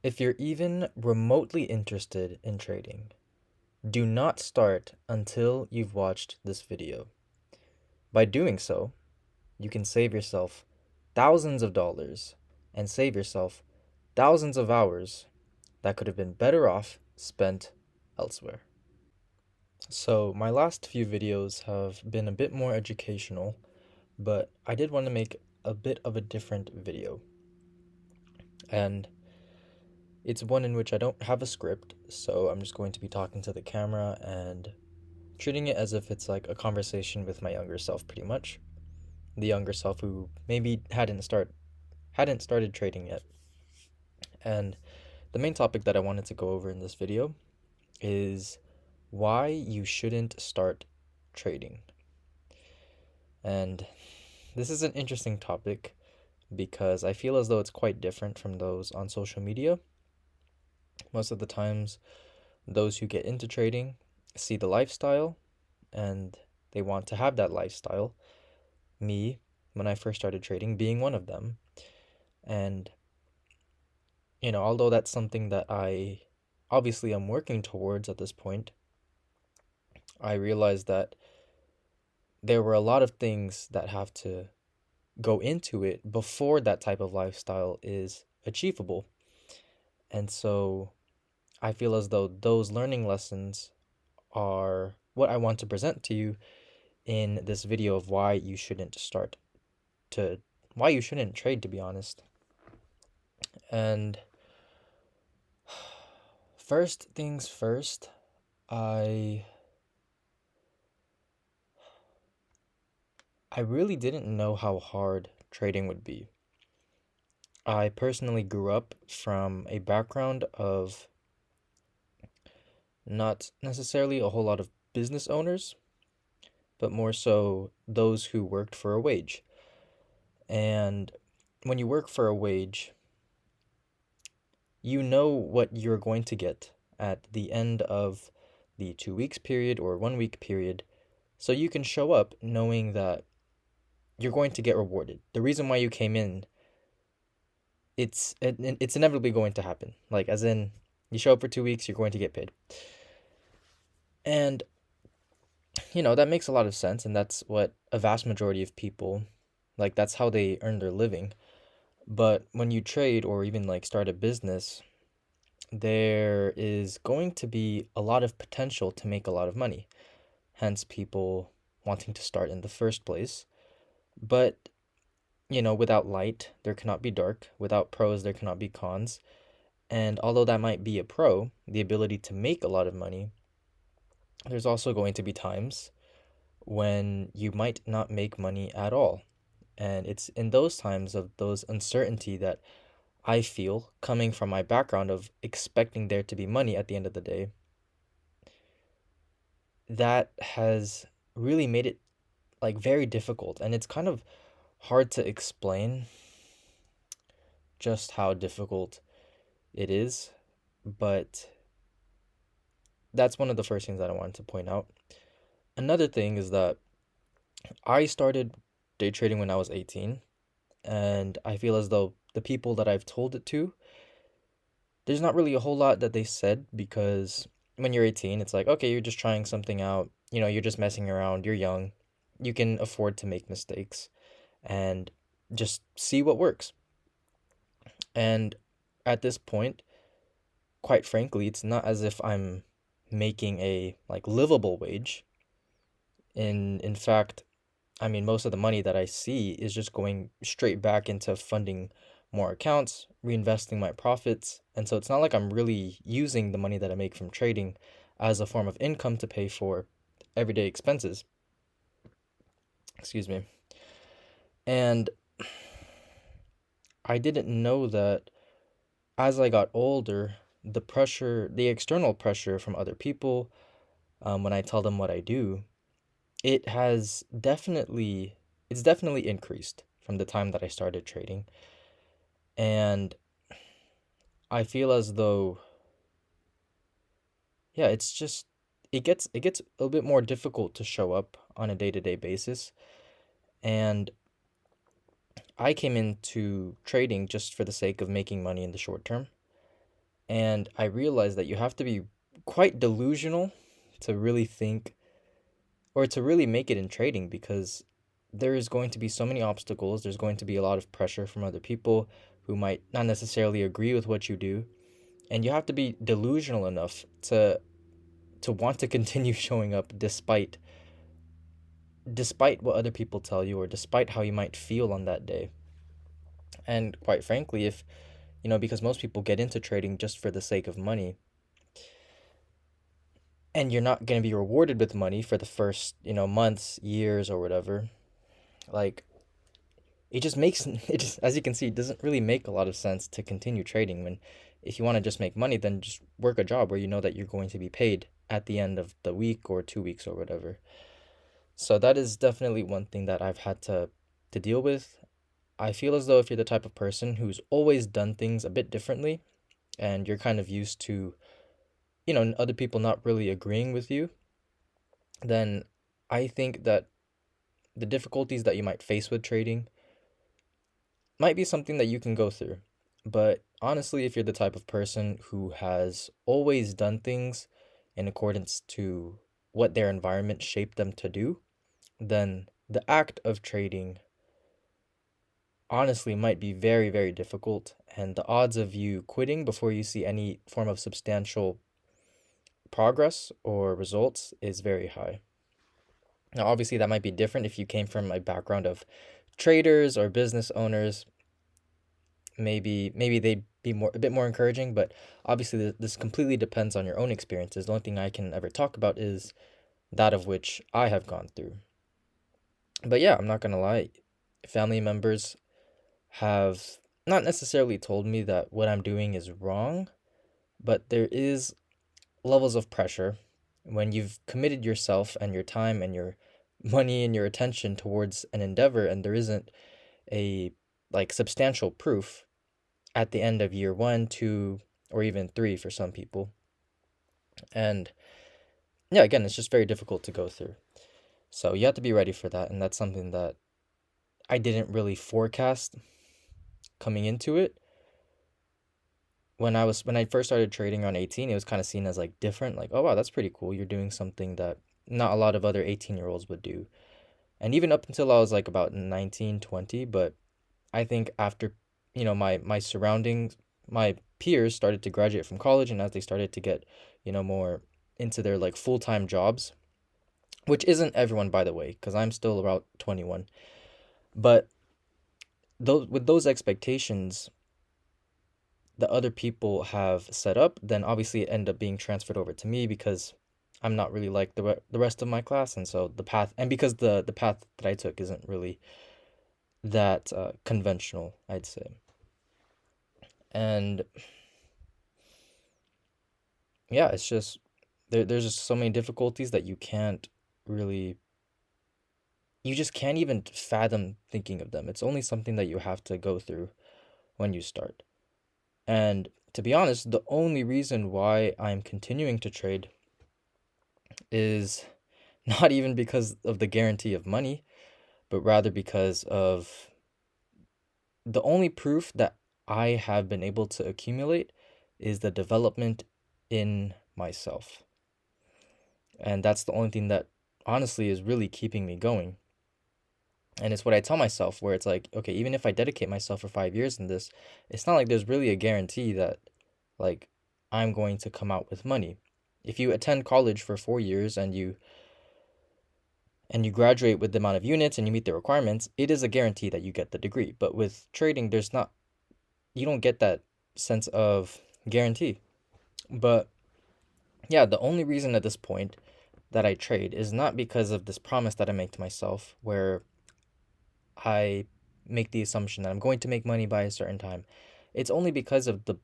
If you're even remotely interested in trading, do not start until you've watched this video. By doing so, you can save yourself thousands of dollars and save yourself thousands of hours that could have been better off spent elsewhere. So, my last few videos have been a bit more educational, but I did want to make a bit of a different video. And it's one in which I don't have a script, so I'm just going to be talking to the camera and treating it as if it's like a conversation with my younger self pretty much. The younger self who maybe hadn't started trading yet. And the main topic that I wanted to go over in this video is why you shouldn't start trading. And this is an interesting topic because I feel as though it's quite different from those on social media. Most of the times, those who get into trading see the lifestyle and they want to have that lifestyle. Me, when I first started trading, being one of them. And, although that's something that I obviously am working towards at this point, I realized that there were a lot of things that have to go into it before that type of lifestyle is achievable. And so I feel as though those learning lessons are what I want to present to you in this video of to why you shouldn't trade, to be honest. And first things first, I really didn't know how hard trading would be. I personally grew up from a background of not necessarily a whole lot of business owners, but more so those who worked for a wage. And when you work for a wage, you know what you're going to get at the end of the 2 weeks period or 1 week period. So you can show up knowing that you're going to get rewarded. The reason why you came in, it's inevitably going to happen. Like, as in, you show up for 2 weeks, you're going to get paid. And, that makes a lot of sense. And that's what a vast majority of people, like, that's how they earn their living. But when you trade or even like start a business, there is going to be a lot of potential to make a lot of money. Hence, people wanting to start in the first place. But, without light, there cannot be dark. Without pros, there cannot be cons. And although that might be a pro, the ability to make a lot of money, there's also going to be times when you might not make money at all. And it's in those times of those uncertainty that I feel, coming from my background of expecting there to be money at the end of the day, that has really made it like very difficult. And it's kind of hard to explain just how difficult it is. But that's one of the first things that I wanted to point out. Another thing is that I started day trading when I was 18, and I feel as though the people that I've told it to, there's not really a whole lot that they said because when you're 18, it's like, okay, you're just trying something out. You're just messing around. You're young. You can afford to make mistakes and just see what works. And at this point, quite frankly, it's not as if I'm making a like livable wage. In fact, I mean, most of the money that I see is just going straight back into funding more accounts, reinvesting my profits. And so it's not like I'm really using the money that I make from trading as a form of income to pay for everyday expenses. Excuse me. And I didn't know that as I got older, the external pressure from other people, when I tell them what I do, it has definitely, it's definitely increased from the time that I started trading. And I feel as though, yeah, it gets a little bit more difficult to show up on a day-to-day basis. And I came into trading just for the sake of making money in the short term. And I realized that you have to be quite delusional to really think or to really make it in trading, because there is going to be so many obstacles. There's going to be a lot of pressure from other people who might not necessarily agree with what you do. And you have to be delusional enough to want to continue showing up despite what other people tell you, or despite how you might feel on that day. And quite frankly, if because most people get into trading just for the sake of money, and you're not going to be rewarded with money for the first, months, years, or whatever. Like, it just makes it just, as you can see, it doesn't really make a lot of sense to continue trading when, if you want to just make money, then just work a job where you know that you're going to be paid at the end of the week or 2 weeks or whatever. So that is definitely one thing that I've had to deal with. I feel as though if you're the type of person who's always done things a bit differently, and you're kind of used to, other people not really agreeing with you, then I think that the difficulties that you might face with trading might be something that you can go through. But honestly, if you're the type of person who has always done things in accordance to what their environment shaped them to do, then the act of trading honestly might be very, very difficult. And the odds of you quitting before you see any form of substantial progress or results is very high. Now, obviously, that might be different if you came from a background of traders or business owners. Maybe they'd be a bit more encouraging, but obviously this completely depends on your own experiences. The only thing I can ever talk about is that of which I have gone through. But yeah, I'm not gonna lie, family members have not necessarily told me that what I'm doing is wrong, but there is levels of pressure when you've committed yourself and your time and your money and your attention towards an endeavor, and there isn't a like substantial proof at the end of year 1, 2, or even 3 for some people. And yeah, again, it's just very difficult to go through. So you have to be ready for that, and that's something that I didn't really forecast coming into it. When I first started trading around 18, it was kind of seen as like different, like, oh wow, that's pretty cool. You're doing something that not a lot of other 18-year-olds would do. And even up until I was like about 19, 20, but I think after, my surroundings, my peers started to graduate from college, and as they started to get, more into their like full-time jobs, which isn't everyone, by the way, because I'm still about 21. But those expectations the other people have set up, then obviously it ended up being transferred over to me, because I'm not really like the rest of my class, and so the path, and because the path that I took isn't really that conventional, I'd say. And yeah, it's just there's just so many difficulties that really you just can't even fathom thinking of them. It's only something that you have to go through when you start. And to be honest, the only reason why I'm continuing to trade is not even because of the guarantee of money, but rather because of the only proof that I have been able to accumulate is the development in myself. And that's the only thing that honestly is really keeping me going. And it's what I tell myself, where it's like, okay, even if I dedicate myself for 5 years in this, it's not like there's really a guarantee that like I'm going to come out with money. If you attend college for 4 years and you graduate with the amount of units and you meet the requirements, it is a guarantee that you get the degree. But with trading, you don't get that sense of guarantee. But yeah, the only reason at this point that I trade is not because of this promise that I make to myself, where I make the assumption that I'm going to make money by a certain time. It's only because of the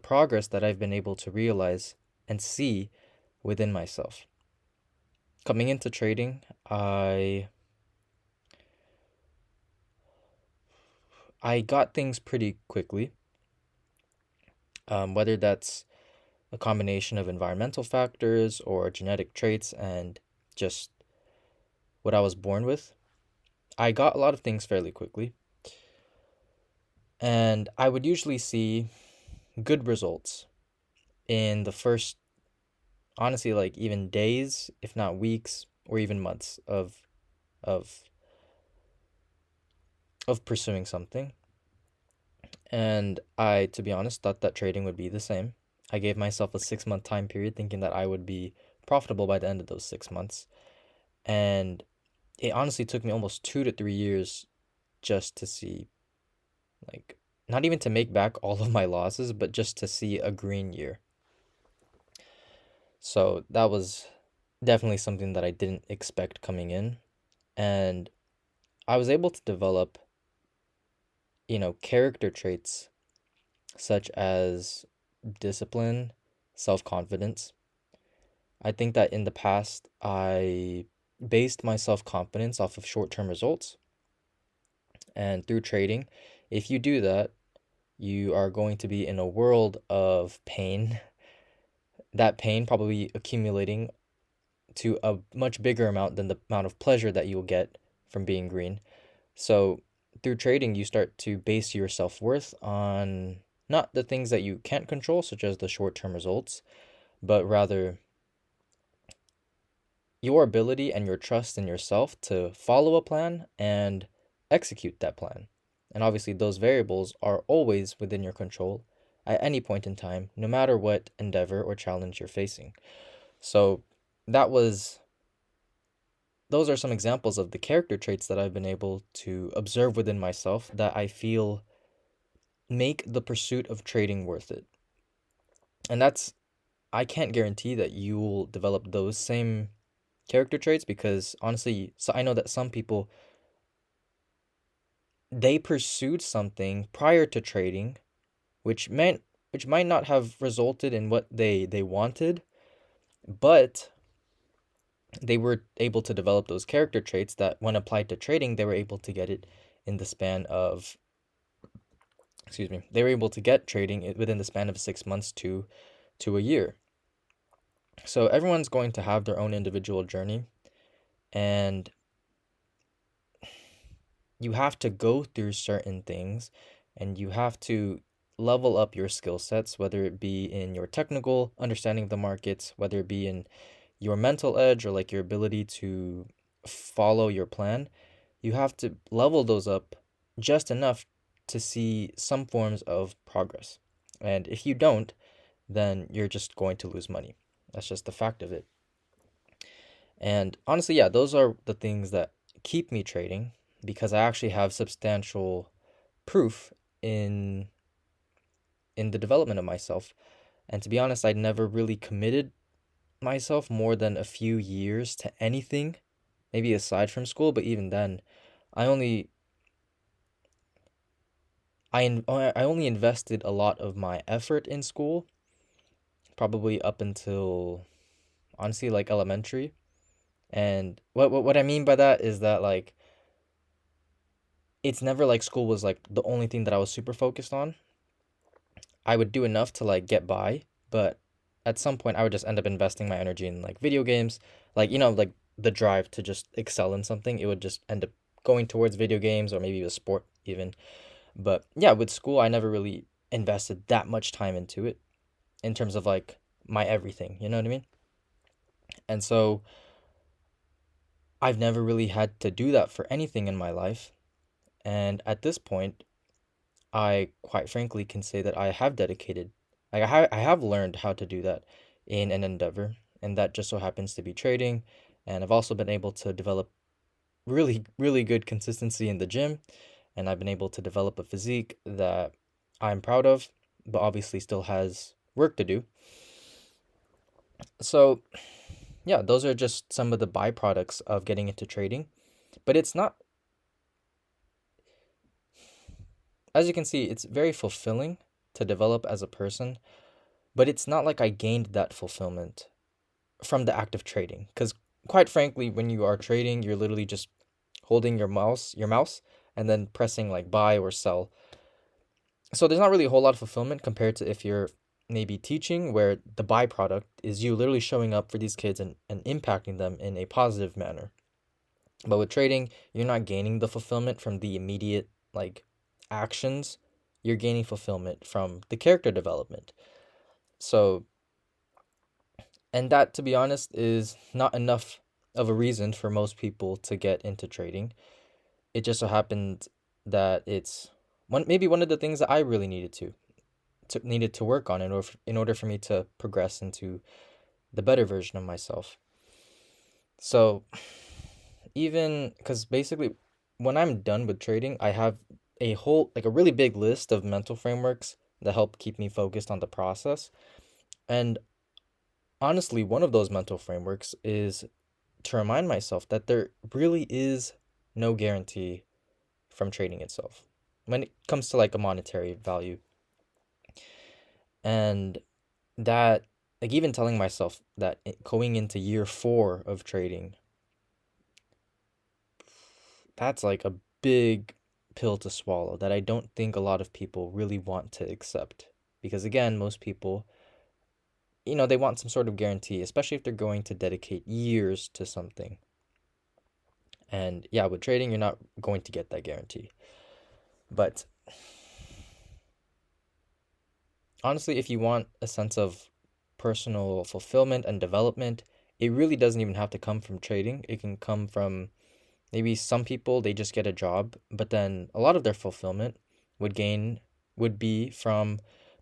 progress that I've been able to realize and see within myself. Coming into trading, I got things pretty quickly. Whether that's a combination of environmental factors or genetic traits and just what I was born with, I got a lot of things fairly quickly. And I would usually see good results in the first, honestly, like even days, if not weeks or even months of of pursuing something. And I, to be honest, thought that trading would be the same. I gave myself a 6 month time period thinking that I would be profitable by the end of those 6 months. And it honestly took me almost 2 to 3 years just to see, like, not even to make back all of my losses, but just to see a green year. So that was definitely something that I didn't expect coming in. And I was able to develop, character traits such as discipline, self confidence. I think that in the past, I based my self confidence off of short term results. And through trading, if you do that, you are going to be in a world of pain, that pain probably accumulating to a much bigger amount than the amount of pleasure that you'll get from being green. So, through trading, you start to base your self worth on not the things that you can't control, such as the short term results, but rather your ability and your trust in yourself to follow a plan and execute that plan. And obviously, those variables are always within your control at any point in time, no matter what endeavor or challenge you're facing. So, that was those are some examples of the character traits that I've been able to observe within myself that I feel make the pursuit of trading worth it. And I can't guarantee that you will develop those same character traits because honestly, so I know that some people they pursued something prior to trading, which meant which might not have resulted in what they wanted, but they were able to develop those character traits that when applied to trading, they were able to get it in the span of excuse me, they were able to get trading within the span of 6 months to a year. So everyone's going to have their own individual journey, and you have to go through certain things and you have to level up your skill sets, whether it be in your technical understanding of the markets, whether it be in your mental edge or like your ability to follow your plan. You have to level those up just enough to see some forms of progress. And if you don't, then you're just going to lose money. That's just the fact of it. And honestly, yeah, those are the things that keep me trading because I actually have substantial proof in the development of myself. And to be honest, I'd never really committed myself more than a few years to anything, maybe aside from school, but even then, I only I only invested a lot of my effort in school, probably up until honestly like elementary. And what I mean by that is that like it's never like school was like the only thing that I was super focused on. I would do enough to like get by, but at some point I would just end up investing my energy in like video games, like like the drive to just excel in something. It would just end up going towards video games or maybe a sport even. But yeah, with school I never really invested that much time into it in terms of like my everything, you know what I mean? And so I've never really had to do that for anything in my life. And at this point, I quite frankly can say that I have dedicated, like I have learned how to do that in an endeavor, and that just so happens to be trading. And I've also been able to develop really, really good consistency in the gym, and I've been able to develop a physique that I'm proud of, but obviously still has work to do. So, yeah, those are just some of the byproducts of getting into trading. But it's not, as you can see, it's very fulfilling to develop as a person, but it's not like I gained that fulfillment from the act of trading. Because quite frankly, when you are trading, you're literally just holding your mouse, and then pressing like buy or sell. So there's not really a whole lot of fulfillment compared to if you're maybe teaching, where the byproduct is you literally showing up for these kids and impacting them in a positive manner. But with trading, you're not gaining the fulfillment from the immediate like actions you're gaining fulfillment from the character development. So, and that, to be honest, is not enough of a reason for most people to get into trading. It just so happened that it's maybe one of the things that I really needed to work on in order for me to progress into the better version of myself. So, even because basically when I'm done with trading, I have a whole, like a really big list of mental frameworks that help keep me focused on the process. And honestly, one of those mental frameworks is to remind myself that there really is no guarantee from trading itself when it comes to like a monetary value. And that, like, even telling myself that going into year 4 of trading, that's like a big pill to swallow that I don't think a lot of people really want to accept. Because again, most people, they want some sort of guarantee, especially if they're going to dedicate years to something. And yeah, with trading, you're not going to get that guarantee. But honestly, if you want a sense of personal fulfillment and development, it really doesn't even have to come from trading. It can come from maybe some people, they just get a job, but then a lot of their fulfillment would gain would be from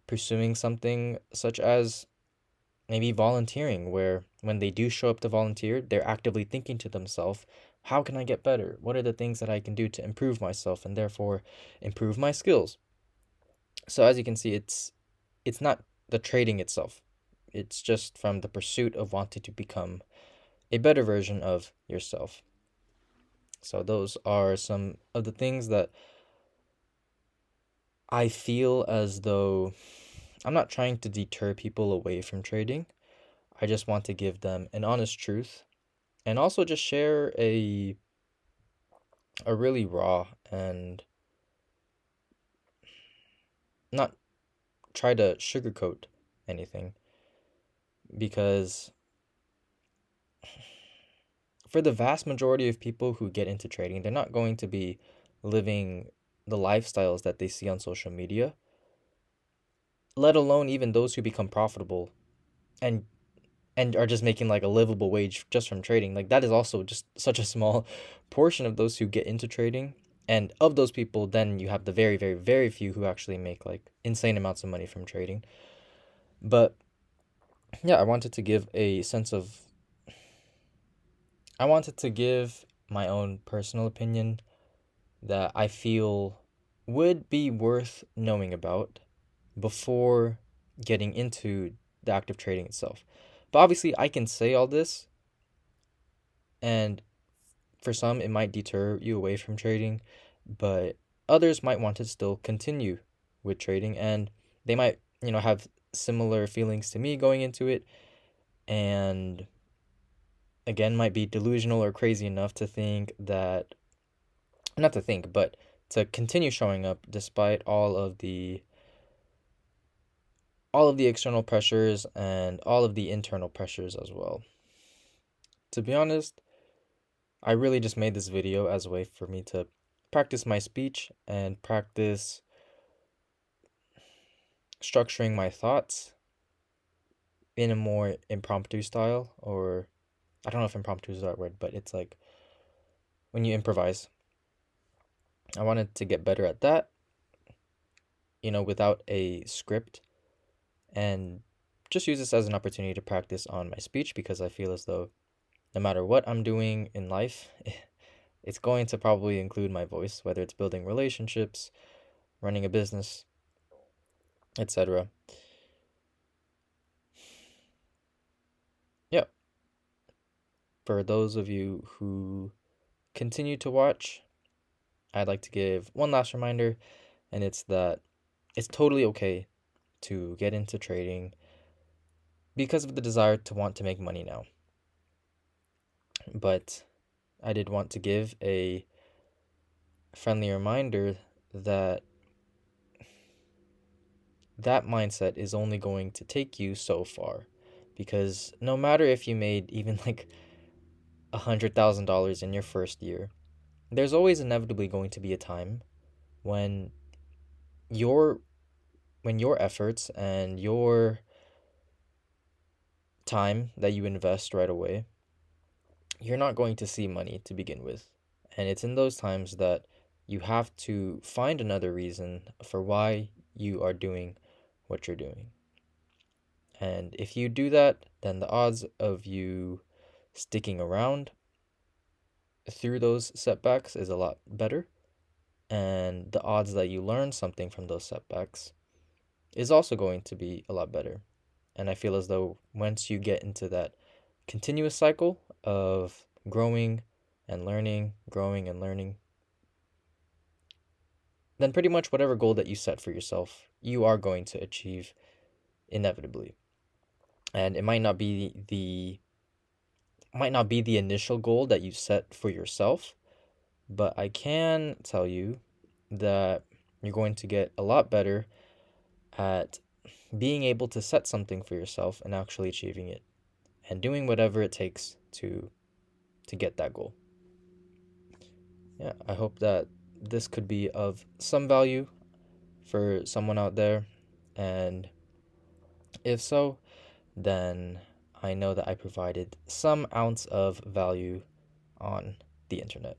pursuing something such as maybe volunteering, where when they do show up to volunteer, they're actively thinking to themselves, how can I get better? What are the things that I can do to improve myself and therefore improve my skills? So as you can see, it's not the trading itself. It's just from the pursuit of wanting to become a better version of yourself. So those are some of the things that I feel as though I'm not trying to deter people away from trading. I just want to give them an honest truth and also just share a really raw and not try to sugarcoat anything, because for the vast majority of people who get into trading, they're not going to be living the lifestyles that they see on social media, let alone even those who become profitable and are just making like a livable wage just from trading. Like that is also just such a small portion of those who get into trading. And of those people, then you have the very, very, very few who actually make like insane amounts of money from trading. But yeah, I wanted to give my own personal opinion that I feel would be worth knowing about before getting into the act of trading itself. But obviously, I can say all this, and for some, it might deter you away from trading, but others might want to still continue with trading, and they might, have similar feelings to me going into it, and again, might be delusional or crazy enough to think that, not to think, but to continue showing up despite all of the external pressures and all of the internal pressures as well. To be honest, I really just made this video as a way for me to practice my speech and practice structuring my thoughts in a more impromptu style, or I don't know if impromptu is the right word, but it's like when you improvise. I wanted to get better at that, without a script, and just use this as an opportunity to practice on my speech, because I feel as though no matter what I'm doing in life, it's going to probably include my voice, whether it's building relationships, running a business, etc. Yeah, for those of you who continue to watch, I'd like to give one last reminder, and it's that it's totally okay to get into trading because of the desire to want to make money now. But I did want to give a friendly reminder that that mindset is only going to take you so far, because no matter if you made even like $100,000 in your first year, there's always inevitably going to be a time when your when your efforts and your time that you invest right away, you're not going to see money to begin with. And it's in those times that you have to find another reason for why you are doing what you're doing. And if you do that, then the odds of you sticking around through those setbacks is a lot better. And the odds that you learn something from those setbacks is also going to be a lot better. And I feel as though once you get into that continuous cycle of growing and learning, growing and learning, then pretty much whatever goal that you set for yourself, you are going to achieve inevitably. And it might not be the initial goal that you set for yourself, but I can tell you that you're going to get a lot better at being able to set something for yourself and actually achieving it and doing whatever it takes to get that goal. Yeah, I hope that this could be of some value for someone out there, and if so, then I know that I provided some ounce of value on the internet.